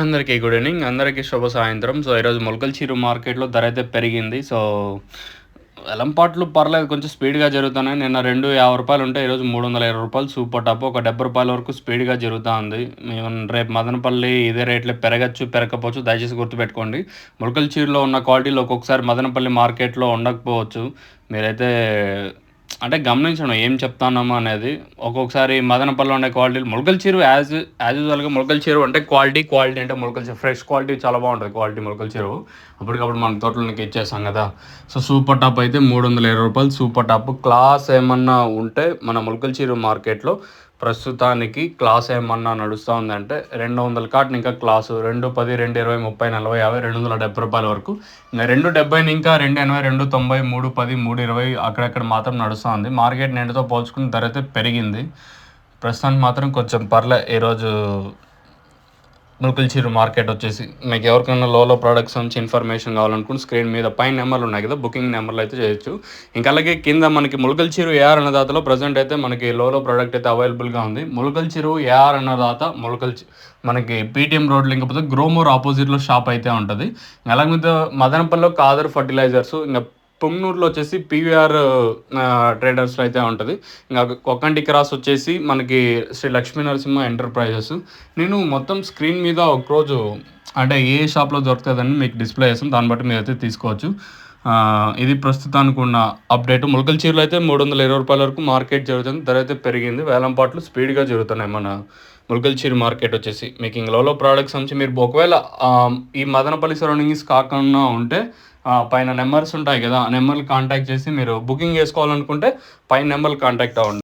అందరికీ good evening. అందరికీ శుభ సాయంత్రం. సో, ఈరోజు మొలకల్చీరు మార్కెట్‌లో ధర అయితే పెరిగింది. సో, వెలంపాట్లు పర్లేదు కొంచెం స్పీడ్‌గా జరుగుతున్నాయి. నిన్న రూ. 50 ఉంటే ఈరోజు రూ. 320 సూపర్ టాప్. ఒక రూ. 70 వరకు స్పీడ్‌గా జరుగుతా ఉంది. రేపు మదనపల్లి ఇదే రేట్‌లో పెరగచ్చు, పెరగకపోవచ్చు. దయచేసి గుర్తుపెట్టుకోండి. మొలకల్చీరులో ఉన్న క్వాలిటీలు ఒక్కొక్కసారి మదనపల్లి మార్కెట్‌లో ఉండకపోవచ్చు. మీరైతే అంటే గమనించండి ఏం చెప్తున్నాము అనేది. ఒక్కొక్కసారి మదనపల్లిలో ఉండే క్వాలిటీలు మొలకల్చీరు యాజ్ యూజువల్‌గా మొలకల్చీరు అంటే క్వాలిటీ అంటే మొలకల్చీరు ఫ్రెష్ క్వాలిటీ చాలా బావుంటది క్వాలిటీ మొలకల్చీరు. అప్పటికప్పుడు మన తోటలోనికి ఇచ్చేస్తాం గదా! సో, సూపర్ టాప్ అయితే రూ. 320 సూపర్ టాప్. క్లాస్ ఏమన్నా ఉంటే మన మొలకల్చీరు మార్కెట్‌లో ప్రస్తుతానికి క్లాస్ ఏమన్నా నడుస్తా ఉందంటే 200 కాటన్ ఇంకా క్లాసు 210, 220, 30, 40, 50, రూ. 270 వరకు. ఇంక 270 ఇంకా 280, 290, 310, 320 అక్కడక్కడ మాత్రం నడుస్తా ఉంది. మార్కెట్ నిన్నటితో పోల్చుకుని ధర అయితే పెరిగింది. ప్రస్తుతానికి మాత్రం కొంచెం ఈరోజు మొలకల్చీరు మార్కెట్ వచ్చేసి. మీకు ఎవరికైనా లోలో ప్రొడక్ట్స్ నుంచి ఇన్ఫర్మేషన్ కావాలనుకుంటే స్క్రీన్ మీద పైన నెంబర్లు ఉన్నాయి కదా, బుకింగ్ నెంబర్లు అయితే చేయొచ్చు. ఇంకా అలాగే కింద మనకి మొలకల్చీరు ఏఆర్ అన్నదాతలో ప్రజెంట్ అయితే మనకి లోలో ప్రోడక్ట్ అయితే అవైలబుల్గా ఉంది. మొలకల్చీరు ఏఆర్ అన్నదాత మనకి పీటీఎం రోడ్ లేకపోతే గ్రోమోర్ ఆపోజిట్లో షాప్ అయితే ఉంటుంది. అలాగే మదనపల్లిలో కాదర్ ఫర్టిలైజర్స్, ఇంకా పొంగనూరులో వచ్చేసి పీవీఆర్ ట్రేడర్స్లో అయితే ఉంటుంది. ఇంకా కొక్కంటి క్రాస్ వచ్చేసి మనకి శ్రీ లక్ష్మీ నరసింహ ఎంటర్ప్రైజెస్. నేను మొత్తం స్క్రీన్ మీద ఒకరోజు అంటే ఏ షాప్లో దొరుకుతుందని మీకు డిస్ప్లే చేస్తాను, దాన్ని బట్టి మీరైతే తీసుకోవచ్చు. ఇది ప్రస్తుతానికి ఉన్న అప్డేట్. మొలకల్చీరులో అయితే రూ. 320 వరకు మార్కెట్ జరుగుతుంది. ధర అయితే పెరిగింది. వేలంపాట్లు స్పీడ్గా జరుగుతున్నాయి మన మొలకల్చీరు మార్కెట్ వచ్చేసి. మీకు ఇంక లోలో ప్రోడక్ట్స్ నుంచి మీరు ఒకవేళ ఈ మదనపల్లి సరౌండింగ్స్ కాకుండా ఉంటే పైన నెంబర్స్ ఉంటాయి కదా, ఆ నెంబర్లు కాంటాక్ట్ చేసి మీరు బుకింగ్ చేసుకోవాలనుకుంటే పైన నెంబర్లు కాంటాక్ట్ అవ్వండి.